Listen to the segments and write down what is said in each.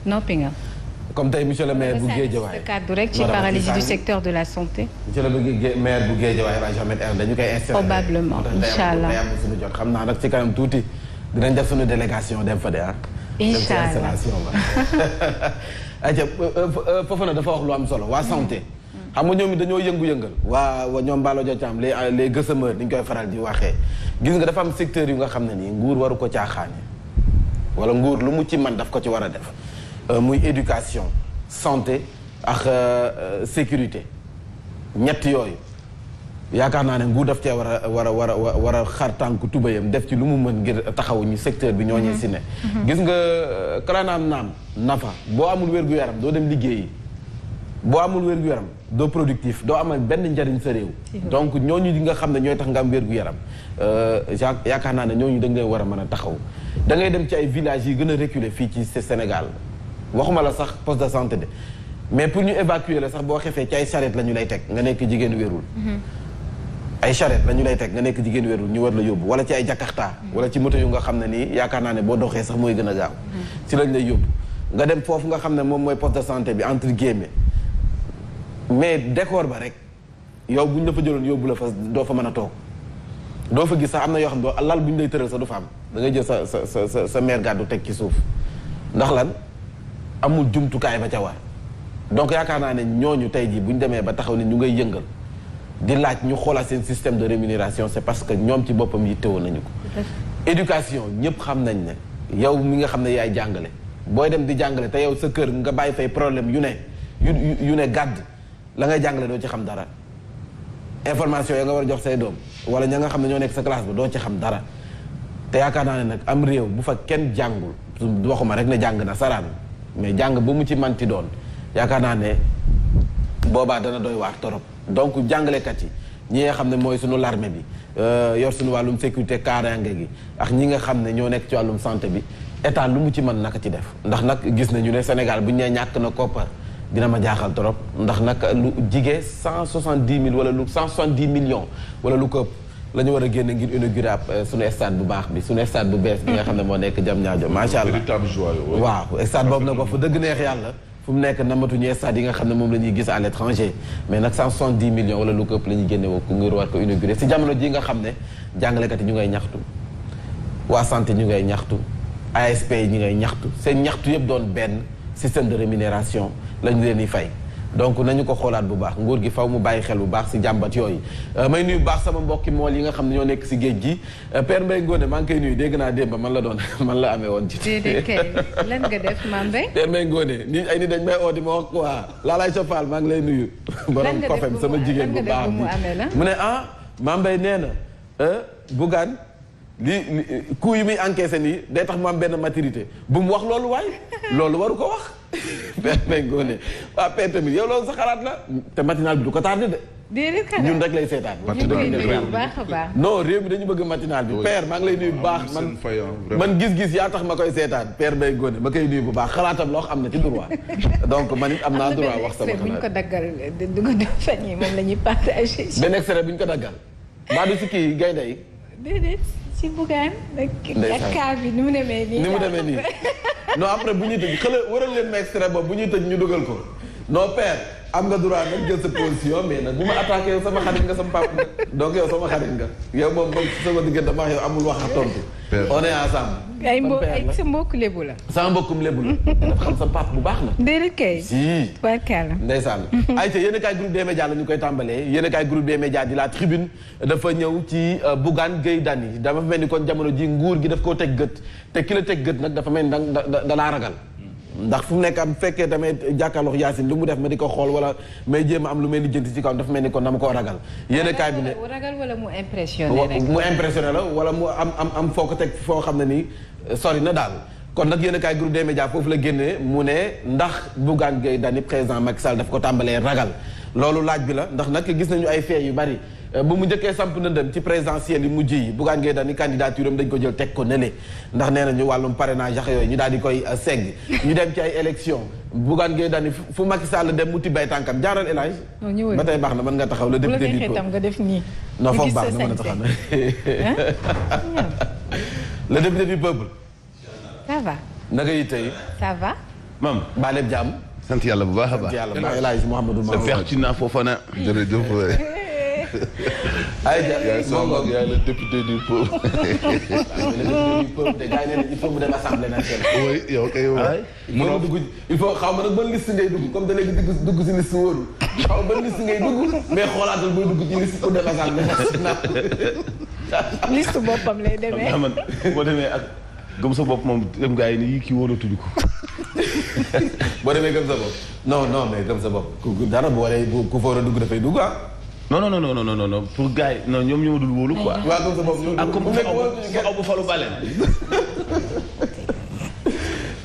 noppi nga. comme tey monsieur le maire bu Guédiawaye. kaddu rek ci paralysie du secteur de la santé. monsieur le maire bu Guédiawaye Ahmed Aidara dañu koy installé. probablement incha allah suñu jot xam naa nag ci kanam tuuti dinañ def suñu délégation dem fa de ah. incha allah dem ci installation ba. ayca foofu nag dafa wax lu am solo waa santé. xam nga ñoom it dañoo yëngu-yëngal. waa ñoom Mballo Dia Thiam les gësëmeurs ni ñu koy faral di waxee. gis nga dafa am secteur yu nga xam ne nii nguur waru ko caaxaane wala nguur lu mu ci man daf ko ci war a def. muy éducation santé ak sécurité ñett yooyu yaakaar naa ne nguur daf cee war a xar tànku tubayam def ci lu mu mën ngir taxawuñu secteur bi ñooñee si ne gis nga kala naam nafa boo amul wér-gu-yaram doo dem liggéeyi boo amul wér-gu-yaram doo productif doo amal benn njariñ sa réew donc ñooñu di nga xam ne ñooy tax nga am wér-gu-yaram yaakaar naa ne ñooñu da nga leen war a mën a taxaw da ngay dem ci ay villages yi gën a reculé fii ci Sénégal waxuma la sax poste de santé de mais pour ñu évacuer la sax boo xefee ci ay charrette la ñu lay teg nga nekk jigéen wérul ay charrette la ñu lay teg nga nekk jigéen wérul ñu war la yóbbu wala ci ay jakarta wala ci moto yu nga xam ne nii yaakaar naa ne boo doxee sax mooy gën a gaaw ci lañ lay yóbbu nga dem foofu nga xam ne moom mooy poste de santé bi entre guillemets mais décor ba rek yow bu ñu la fa jëloon yóbbu la fa doo fa mën a toog doo fa gis sax am na yoo xam ne lal bu ñu lay tëral sax du fa am da ngay jël sa mère gàddu teg ci suuf ndax lan amul jumtukaay ba ca war donc yaakaar naa ne ñooñu tey jii bu ñu demee ba taxaw ne ñu ngay yëngal di laaj ñu xoolaat seen système de rémunération c'est parce que ñoom ci boppam yittewoon nañu ko. éducation ñëpp xam nañ ne yow mi nga xam ne yaay jàngale booy dem di jàngale te yow sa kër nga bàyyi fay problème yu ne gàdd la ngay jàngale doo ci xam dara information ya nga war a jox say doom wala ña nga xam ne ñoo nekk sa classe ba doo ci xam dara te yaakaar naa ne nag am réew bu fa kenn jàngul waxuma rek ne jàng na saraan mais jàng bu mu ci manti doon yaakaar naa ne boobaa dana doy waar torop donc jàngalekat yi ñi nga xam ne mooy suñu l'armée bi yor suñu wàllum sécurité kaaraange gi ak ñi nga xam ne ñoo nekk ci wàllum santé bi état lu mu ci mën naka ci def ndax nag gis nañu ne Sénégal bu ñu nee ñàkk na koppar dina ma jaaxal torop ndax nag lu jigee 170 000 wala lu 170 millions wala lu ko ëpp la ñu war a génne ngir inaugurer ab suñu stade bu baax bi suñu stade bu bees bi nga xam ne moo nekk Diamniadio macha allah waaw stade boobu nag wax fu dëgg neex yàlla fu mu nekk namatuñu stade yi nga xam ne moom la ñuy gis à l'étranger mais nag 170 millions wala lu ko ëpp la ñuy génne woo ngir war ko inaugurer si jamono ji nga xam ne jàngalekat yi ñu ngay ñaxtu waa santé ñu ngay ñaxtu ASP yi ñu ngay ñaxtu seen ñaxtu yëpp doon benn système de rémunération la ñu leen di fay donc nañu ko xoolaat bu baax nguur gi faw mu bàyyi xel bu baax si jàmbat yooyu may nuyu bu baax sama mbokki mool yi nga xam ne ñoo nekk si géej gi Père Mbaye Ngoné maa ngi koy nuyu dégg naa démb man la amee woon ci déedéet kay lan nga def Mame Mbaye Père Mbaye Ngoné nii ay nit dañ may oo di ma wax quoi laalaay sofal maa ngi lay nuyu borom kofem sama jigéen bu baax bi mu ne Mame Mbaye nee na Bougane li coût yi muy encaissé nii day tax mu am benn maturité bu mu wax loolu waay loolu waru ko wax Père Mbaye Ngoné waaw Père tamit yow loolu sa xalaat la te matinal bi du ko tardé de déedéet kanam ñun rek lay seetaan bu baax a baax non réew mi dañu bëgg matinal bi Père maa ngi lay nuyu bu baax man gis-gis yaa tax ma koy seetaan Père Mbaye Ngoné ma koy nuyu bu baax xalaatam loo xam ne ci droit donc man it am naa droit wax sama xalaat bu ñu ko daggal du ko def fan yi moom la ñuy partagé benn extrait bu ñu ko daggal mbaa du si kii gaynde yi déedéet si Bougane ak kaa bi ni mu demee nii non après bu ñuy tëj xale waral leen ma extrait boobu bu ñuy tëj ñu dugal ko non Père am nga droit nag jël sa position mais nag bu ma attaqué yow sama xarit nga sama papa nga donc yow sama xarit nga yow moom sama diggante ma yow amul wax a tontu on est ensemble ay sa mbokku lébu la sama mbokkum lébu la dafa xam sa papa bu baax na déedéet kay si barkalla ndeysaan ayca yéen a kaay groupe des médias la ñu koy tàmbalee yéen a kaay groupe des médias di la tribune dafa ñëw ci Bougane Gueye Dany dafa mel ni kon jamono ji nguur gi daf koo teg gët te ki la teg gët nag dafa mel ni da laa ragal ndax fu mu nekk am fekkee tamit jàkkaarloog Yacine lu mu def ma di ko xool wala may jéem a am lu may lijjanti ci kaw dafa mel ni kon dama koo ragal yéen a kaay bi ne ragal wala mu impressionné rek mu impressionné la wala mu am foo ko teg foo xam ne nii sori na daal kon nag yéen a kaay groupe des médias foofu la génnee mu ne ndax Bougane Gueye Dany président Macky Sall daf ko tàmbalee ragal loolu laaj bi la ndax nag gis nañu ay faits yu bari bu mu njëkkee samp ndëndëm ci présidentielle yi mujj yi Bougane Gueye Dany candidature am dañ ko jël teg ko nële ndax nee nañu wàllum parrainage ak yooyu ñu daal di koy segg ñu dem ci ay élection Bougane Gueye Dany fu Macky Sall dem mu tibbay tànkam jaaral El Hadj ba tey baax na mën nga taxaw la député du peuple nga def nii non foofu baax na mën a taxaw na le député du peuple ça va naka yi tey ça va maam mbaa lépp jàmm. sant yàlla bu baax a baax. sant yàlla mbaa El Hadj Mouhamadou Mamour. sa feex ci naa foofa na. jërëjëf. yaay le député du peuple. te gars yi nee nañ il faut mu dem assemblée nationale. oui yow kay waay. mënoo dugg il faut xaw ma nag ban liste ngay dugg comme da léegi dugg si liste wóorul xaw ma ban liste ngay dugg mais xoolaatal booy dugg ci liste pour dem assemblée nationale. liste boppam lay demee. xam nga boo demee ak gëm sa bopp moom dem gars yi ni yii kii wóoratuñu ko. boo demee gëm sa bopp non mais gëm sa bopp dara bu waree ku fa war a dugg dafay dugg ah. non pour gars yi non ñoom ñoo dul wóolu quoi. waaw gëm sa bopp ñoom. ak comme aw bu falu bale.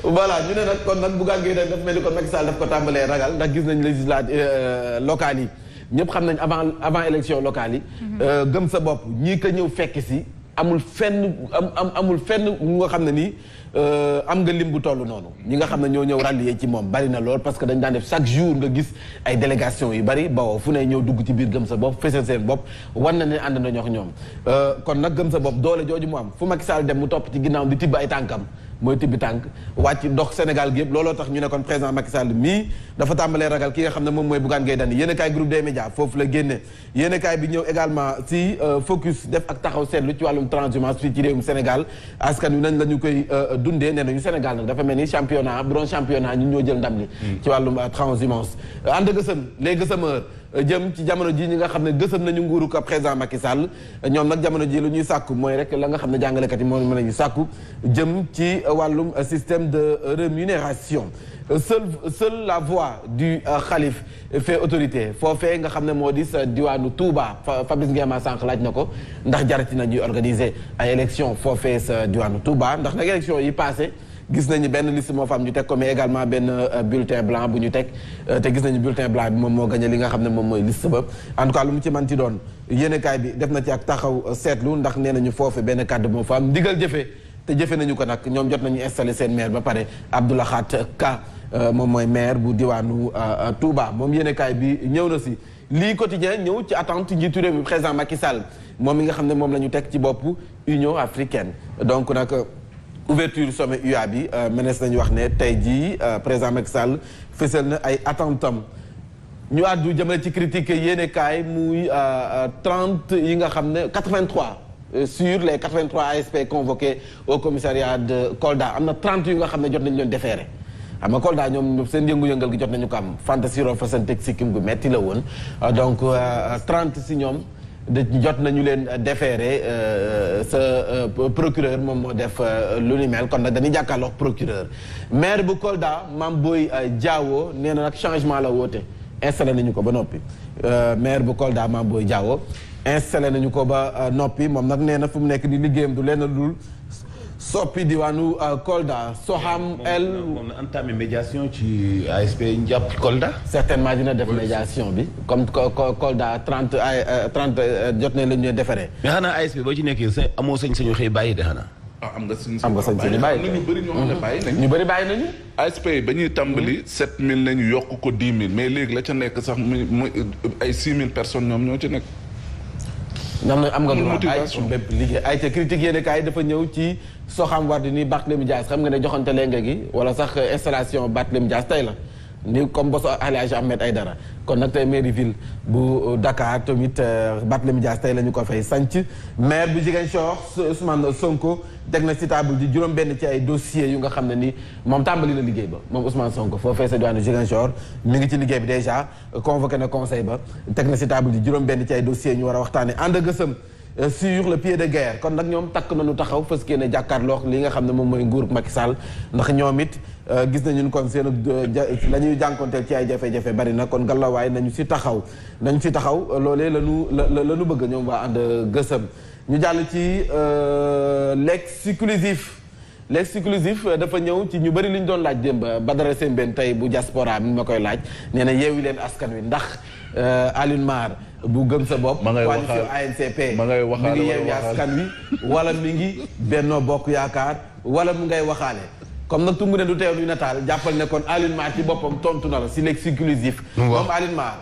voilà ñu ne nag kon nag Bougane Gueye daf mel ni kon Macky Sall daf ko tàmbalee ragal ndax gis nañ législatives locales yi ñëpp xam nañ avant élection locale yi. gëm sa bopp ñii ko ñëw fekk si amul fenn amul fenn nga xam ne nii am nga lim bu toll noonu ñi nga xam ne ñoo ñëw rallier ci moom bari na lool parce que dañ daan def chaque jour nga gis ay délégation yu bari bawoo fu ne ñëw dugg ci biir gëm sa bopp fesal seen bopp war na ne ànd na ñox ñoom kon nag gëm sa bopp doole jooju mu am fu Macky Sall dem mu topp ci ginnaaw di tibb ay tànkam mooy tibbi tànk wàcc dox Sénégal gi yëpp looloo tax ñu ne kon président Macky Sall mii dafa tàmbalee ragal ki nga xam ne moom mooy Bougane Gueye Dany yéen a kaay groupe des médias foofu la génne yéen a kaay bi ñëw également si focus def ak taxaw seetlu ci wàllum transhumance fii ci réewum Sénégal askan wi nañ la ñu koy dundee nee nañu Sénégal nag dafa mel ni championnat bu doon championnat ñun ñoo jël ndam li ci wàllum transhumance ànd gësëm les gësëmeurs jëm ci jamono ji ñi nga xam ne gësëm nañu nguuru ko président Macky Sall ñoom nag jamono ji lu ñuy sàkku mooy rek la nga xam ne jàngalekat yi moom mën nañu sàkku jëm ci wàllum système de rémunération seule la voix du xalif fait autorité foofee nga xam ne moo di sa diwaanu Touba Fabrice Nguema sànq laaj na ko ndax jarati na ñuy organiser ay élection foofee sa diwaanu Touba ndax nag élection yi passé gis nañu benn liste moo fa am ñu teg ko mais également benn bulletin blanc bu ñu teg te gis nañu bulletin blanc bi moom moo gagné li nga xam ne moom mooy liste ba en tout cas lu mu ci manti doon yéenekaay bi def na ci ak taxaw seetlu ndax nee nañu foofu benn kàddu moo fa am ndigal jëfe te jëfe nañu ko nag ñoom jot nañu installé seen maire ba pare Abdoulaye Khat Ka moom mooy maire bu diwaanu Touba moom yéenekaay bi ñëw na si lii quotidien ñëw ci attente njiitu réew mi président Macky Sall moom mi nga xam ne moom la ñu teg ci bopp Union africaine donc nag ouverture sommet UA bi mënees nañu wax ne tey jii président Macky Sall fësal na ay attentam ñu àddu jëmale ci critique yéene kaay muy 30 yi nga xam ne 83 sur les 83 ASP convoqués au commissariat de Kolda am na 30 yu nga xam ne jot nañu leen déféré xam nga Kolda ñoom seen yëngu-yëngal gi jot nañu ko am fantasi ro fasantek sikkim gu metti la woon donc 30 si ñoom jot nañu leen déféré sa procureur moom moo def lu ni mel kon nag dañuy jàkkaarloog procureur maire bu Kolda Mame Boye Diao nee na nag changement la woote installé nañu ko ba noppi maire bu Kolda Mame Boye Diao installé nañu ko ba noppi moom nag nee na fu mu nekk di liggéeyam du leen dul soppi diwaanu Kolda Soham El. moom na entamé médiation ci ASP njàpp Kolda. certainement dina def médiation bi comme Kolda 30 jot nañ la ñu defaree. mais xanaa ASP boo ci nekkee sa amoo sañ-sañu xëy bàyyi de xanaa. am nga suñu sañ-sañu bàyyi ñu bëri ñoo xam ne bàyyi nañu. ñu bëri bàyyi nañu. ASP yi ba ñuy tàmbali 7000 nañu yokk ko 10 000 mais léegi la ca nekk sax muy ay 6000 personnes ñoom ñoo ci nekk. ñoom nag am nga motivation bépp liggéey ay te critique yéen kaay dafa ñëw ci Soham Wardini Barthélémy Dias xam nga ne joxante lenge gi wala sax installation Barthélémy Dias tey la ni comme boso El Hadji Ahmed Aïdara kon nag tey mairie ville bu Dakar tamit Barthélémy Dias tey la ñu ko fay sanc maire bu Ziguinchor Ousmane Sonko teg na ci table ji juróom-benn ci ay dossiers yu nga xam ne ni moom tàmbali na liggéey ba moom Ousmane Sonko foofee sa diwaanu Ziguinchor mi ngi ci liggéey bi déjà convoqué na conseil ba teg na ci table ji juróom-benn ci ay dossiers ñu war a waxtaane ànd gësëm sur le pied de guerre kon nag ñoom takk nañu taxaw fas yéene jàkkaarloo li nga xam ne moom mooy nguur Macky Sall ndax ñoom it gis nañu kon seen la ñuy jànkonteel ci ay jafe-jafe bari na kon gàllawaay nañu ci taxaw loolee lañu bëgg ñoom waa ànd gësëm ñu jàll ci l'exclusif dafa ñëw ci ñu bëri li ñu doon laaj démb Badara Sembène tey bu diaspora mi ma koy laaj nee na yeewi leen askan wi ndax Alioune Mar bu gëm sa bopp coalition ANCP mi ngi yeewi askan wi wala mi ngi Benno Bokk Yaakaar wala mu ngay waxaale comme nag tungu ne du teew nuy nataal jàppal ne kon Alioune Mar ci boppam tontu na la si l'exclusif moom Alioune Mar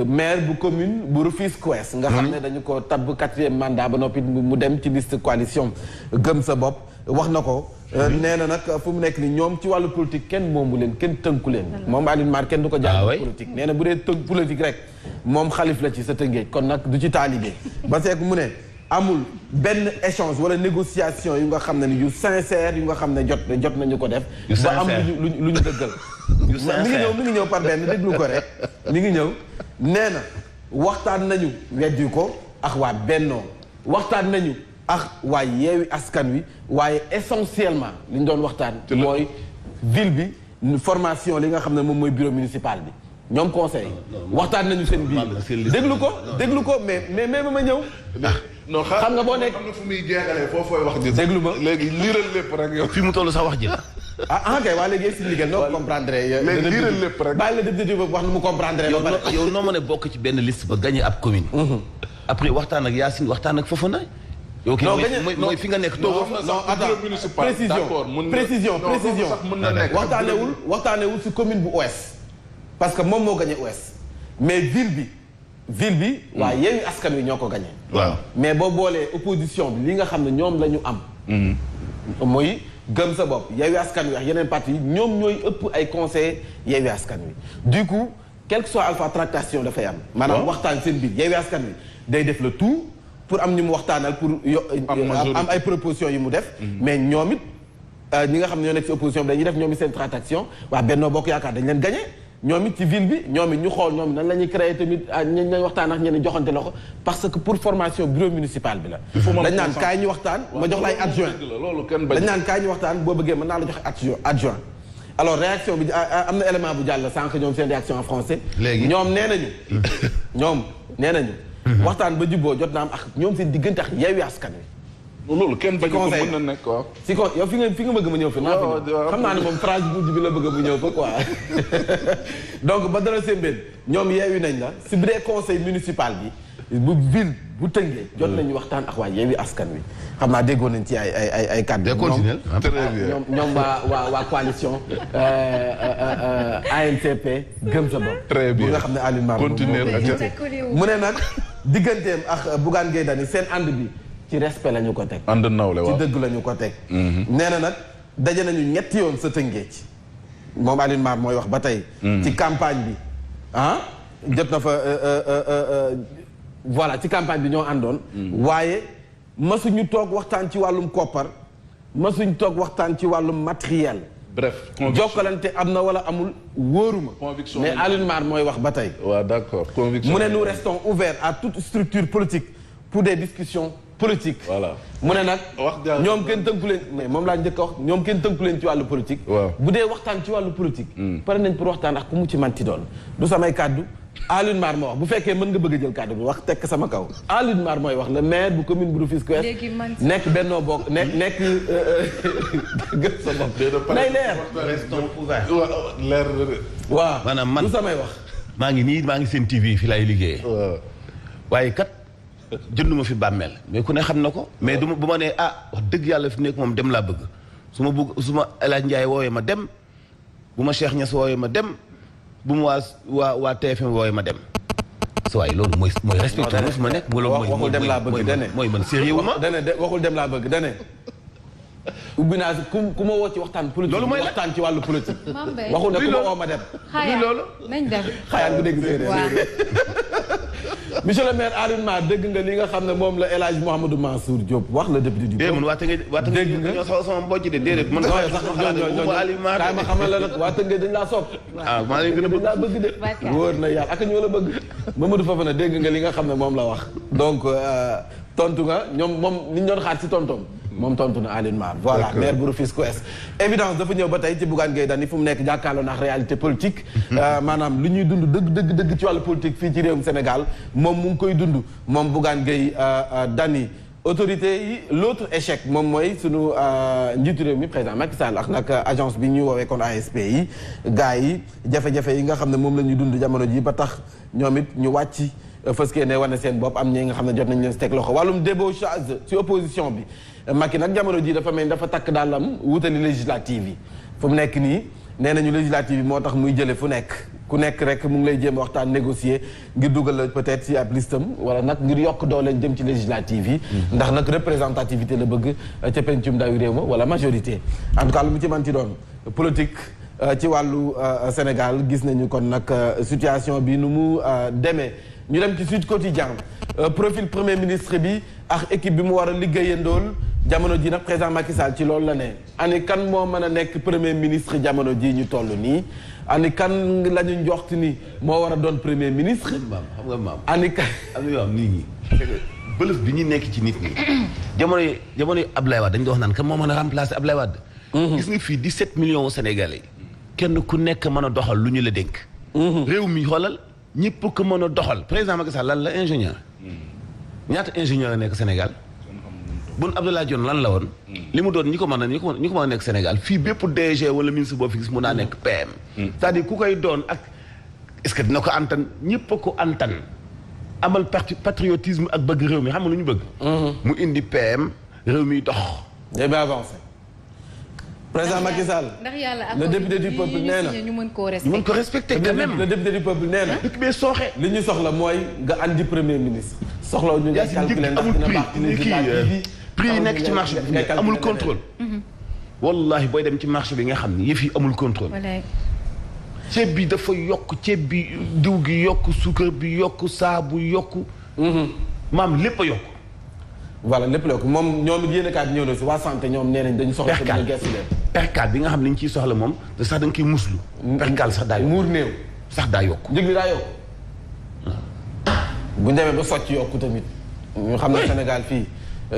maire bu commune bu Rufisque Ouest nga xam ne dañu ko tabb 4e mandat ba noppi mu dem ci liste coalition gëm sa bopp wax na ko nee na nag fu mu nekk ni ñoom ci wàllu politique kenn moomu leen kenn tënku leen moom Alioune Mar kenn du ko jàll politique nee na bu dee tënk politique rek moom xalif la ci sa Tëngéej kon nag du ci taalibe ba seek mu ne amul benn échange wala négociation yu nga xam ne ni yu sincère yu nga xam ne jot nañu ko def ba am lu ñu dëggal mi ngi ñëw par benn déglu ko rek mi ngi ñëw nee na waxtaan nañu weddi ko ak waa Bennoo waxtaan nañu ak waa Yewwi Askan Wi waaye essentiellement li ñu doon waxtaan mooy ville bi formation li nga xam ne moom mooy bureau municipal bi ñoom conseil waxtaan nañu seen biir déglu ko mais ba ma ñëw non xam nga boo nekk am na fu muy jeexalee foofu wax ji déglu ma léegi liiral lépp rek yow fi mu toll sax wax ji la kay waa léegi expliqué noo comprendre léegi liiral lépp rek bàyyi la député boobu wax nu mu comprendre yow noo mën a bokk ci benn liste ba gagné ab commune après waxtaan ak Yacine waxtaan ak Fofana yow kii mooy fi nga nekk toog non précision waxtaanewul si commune bu ouest parce que moom moo gagné ouest mais ville bi waa Yewwi Askan Wi ñoo ko gagné waaw mais boo boolee opposition bi li nga xam ne ñoom la ñu am mooy gëm sa bopp Yewwi Askan Wi ak yeneen parti yi ñoom ñooy ëpp ay conseillers Yewwi Askan Wi du coup quel que soit alpha tractation dafay am maanaam waxtaan seen biir Yewwi Askan Wi day def le tout pour am ñu mu waxtaanal pour am ay propositions yi mu def mais ñoom it ñi nga xam ne ñoo nekk ci opposition bi dañuy def ñoom it seen tractation waa Benno Bokk Yaakaar dañ leen gagné ñoom it ci ville bi ñoom it ñu xool ñoom nan la ñuy créer tamit ñañ waxtaan ak ñeneen joxante loxo parce que pour formation bureau municipal bi la dañ naan kaay ñu waxtaan ma jox la ay adjoint dañ naan kaay ñu waxtaan boo bëggee mën naa la joxe adjoint alors réaction bi am na élément bu jàll sànq ñoom seen réaction en français ñoom nee nañu waxtaan ba jubboo jot na am ak ñoom seen diggante ak Yewwi Askan Wi loolu kenn bañ ko mën na nekk quoi si ko yow fi nga bëgg ma ñëw fi naa fi xam naa ne moom phrase bu bi la bëgg mu ñëw fa quoi donc ba dara sembeen ñoom yeewi nañ la si bu dee conseil municipal bi bu ville bu Tëngéej jot nañu waxtaan ak waa Yewwi Askan Wi xam naa déggoon nañ ci ay kàddu ñoom waa coalition ANCP gëm sa bopp très bien bu nga xam ne Alioune Mar mu ne nag digganteem ak Bougane Gueye Dany seen ànd bi ci respect la ñu ko teg ànd nawle waaw ci dëgg la ñu ko teg nee na nag daje nañu ñetti yoon sa Tëngéej moom Alioune Mar mooy wax ba tey ci campagne bi jot na fa voilà ci campagne bi ñoo àndoon waaye masuñu toog waxtaan ci wàllum koppar masuñu toog waxtaan ci wàllum matériel bref jokkalante am na wala amul wóoruma mais Alioune Mar mooy wax ba tey waaw d'accord conviction mu ne nous restons ouverts à toute structure politique pour des discussions politique voilà mu ne nag ñoom kenn tënku leen mais moom laa njëkk a wax ñoom kenn tënku leen ci wàllu politique bu dee waxtaan ci wàllu politique pare nañ pour waxtaan ak ku mu ci manti doon du samay kàddu Alioune Mar moo wax bu fekkee mën nga bëgg a jël kàddu bi wax tekk sama kaw Alioune Mar mooy wax le maire bu commune bu Rufisque Ouest nekk Benno Bokk nekk gën sa bopp nay leer leer waaw maanaam man du samay wax maa ngi seen TV fi laay liggéeyee waaye kat jënduma fi bàmmeel mais ku ne xam na ko mais du ma bu ma nee wax dëgg yàlla fi nekk moom dem laa bëgg su ma El Hadj Ndiaye woowee ma dem bu ma Cheikh Niass woowee ma dem bu ma waa TFM woowee ma dem su waay loolu mooy respecté fu ma nekk waxul dem laa bëgg dane mooy man sérieux ma waxul dem laa bëgg dane ubbi naa ku ma woo ci waxtaan politique loolu mooy waxtaan ci wàllu politique waxul ne ku ma woo ma dem loolu nañ dem xayaan bu dégg séeréer monsieur le maire Alioune Mar dégg nga li nga xam ne moom la El Hadj Mouhamadou Mansour Diop wax la député du man waa Tëngéej ñoo sama mbojj de déedéet man kaay ma xamal la nag waa Tëngéej dañ laa sopp maa leen gën a dañ laa bëgg de wóor na yàlla ak ñoo la bëgg Mamadou Fofana dégg nga li nga xam ne moom la wax donc tontu nga ñoom moom li ñu doon xaar ci tontom moom tontu na Alioune Mar voilà maire bu Rufisque Ouest évidence dafa ñëw ba tey ci Bougane Gueye Dany fu mu nekk jàkkaarloo ndax réalité politique maanaam lu ñuy dund dëgg ci wàllu politique fii ci réewum Sénégal moom mu ngi koy dund moom Bougane Gueye Dany autorité yi l'autre échec moom mooy sunu njiitu réew mi président Macky Sall ak nag agence bi ñuy woowee kon ASP yi gars yi jafe-jafe yi nga xam ne moom la ñuy dund jamono ji ba tax ñoom it ñu wàcc fës kee ne wane seen bopp am ñi nga xam ne jot nañ leen si teg loxo wàllum débauchage ci opposition bi Macky nag jamono ji dafa mel ni dafa takk dàllam wutali législative yi fu mu nekk nii nee nañu législative yi moo tax muy jële fu nekk ku nekk rek mu ngi lay jéem waxtaan négocier ngir dugal la peut-être ci ab listam wala nag ngir yokk dooleen jëm ci législative yi. ndax nag représentativité la bëgg ca pencum ndawi réew ma wala majorité. en tout cas lu mu ci manti doon politique ci wàllu Sénégal gis nañu kon nag situation bi nu mu demee. ñu dem ci Sud Quotidien profil premier ministre bi ak équipe bi mu war a liggéeyandool jamono ji nag président Macky Sall ci loolu la ne ani kan moo mën a nekk premier ministre jamono ji ñu toll nii ani kan la ñu njoxt ni moo war a doon premier ministre. xam nga maam ani kan. am na yoo xam nit ñi bëlëf bi ñu nekk ci nit ñi. jamono Abdoulaye Wade dañu doon wax naan kan moo mën a remplacer Abdoulaye Wade. gis nga fii 17 millions Sénégalais kenn ku nekk mën a doxal lu ñu la dénk. réew mi xoolal. ñëpp ko mën a doxal président Macky Sall lan la ingénieur ñaata ingénieur la nekk Sénégal Boun Abdallah Dionne lan la woon li mu doon ñi ko mën a nekk Sénégal fii bépp DG wala ministre boo fi gis mun naa nekk PM c'est-à-dire ku koy doon ak est-ce que dina ko antan ñëpp a ko antan amal patriotisme ak bëgg réew mi xam nga lu ñu bëgg mu indi PM réew mi dox day ba avancé président Macky Sall le député du peuple nee na ñu mën koo respecter quand même le député du peuple nee na dëkk bee sooxe li ñu soxla mooy nga andi premier ministre soxla ñu nga calculer ndax dina baax ci législative prix yi nekk ci marché bi amul contrôle wallahi booy dem ci marché bi nga xam ne yëf yi amul contrôle ceeb bi dafa yokk ceeb bi diw gi yokk suukar bi yokk saabu yokk maam lépp a yokk voilà lépp la ko moom ñoom it yéen a kaay bi ñëw na si waa santé ñoom nee nañ dañu soxla. percal bi nga xam ne dañ ciy soxla moom te sax da nga koy muslu. percal sax daa yokk muur néew. sax daa yokk. njëg li daa yokk. bu ñu demee ba socc yokku tamit. ñu xam ne Sénégal fii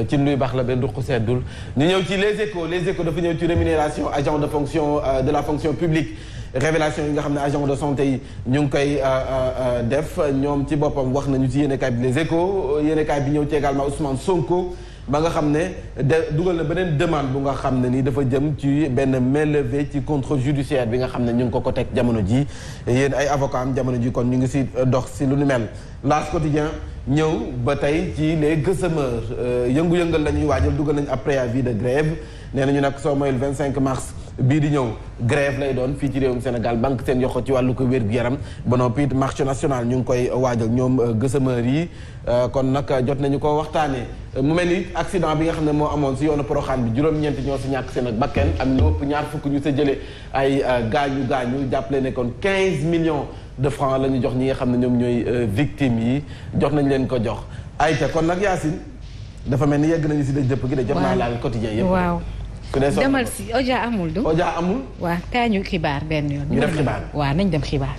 ci luy baax la benn duq seddul. ñu ñëw ci les échos dafa ñëw ci rémunération agent de fonction de la fonction publique. révélation yi nga xam ne agent de santé yi ñu ngi koy def ñoom ci boppam wax nañu ci yéenekaay bi les échos yéenekaay bi ñëw ci également Ousmane Sonko ba nga xam ne dugal na beneen demande bu nga xam ne ni dafa jëm ci benn mainlevée ci contrôle judiciaire bi nga xam ne ñu ngi ko teg jamono ji yéen ay avocat am jamono ji kon ñu ngi si dox si lu ni mel. L'As quotidien ñëw ba tey ci les gësëmeurs yëngu-yëngal la ñuy waajal dugal nañ ab préavis de grève nee nañu nag soo moyul 25 mars bii di ñëw grève lay doon fii ci réewum Sénégal banque seen yoxo ci wàllu ko wér-gu-yaram ba noppi it marché national ñu ngi koy waajal ñoom gësëmeur yi kon nag jot nañu ko waxtaanee mu mel ni accident bi nga xam ne moo amoon si yoonu Porokhane bi juróom-ñeent ñoo si ñàkk seen ak bakken am lu ëpp ñaar fukk ñu sa jëlee ay gaañu jàppale ne kon 15 millions de francs la ñu jox ñi nga xam ne ñoom ñooy victimes yi jox nañ leen ko jox ayca kon nag Yacine dafa mel ni yegg nañu si dëj dëpp gi de jot naa laal quotidien yëpp waaw demal si Oja amul du Oja amul waaw kaa ñu xibaar benn yoon ñu def xibaar waaw nañ dem xibaar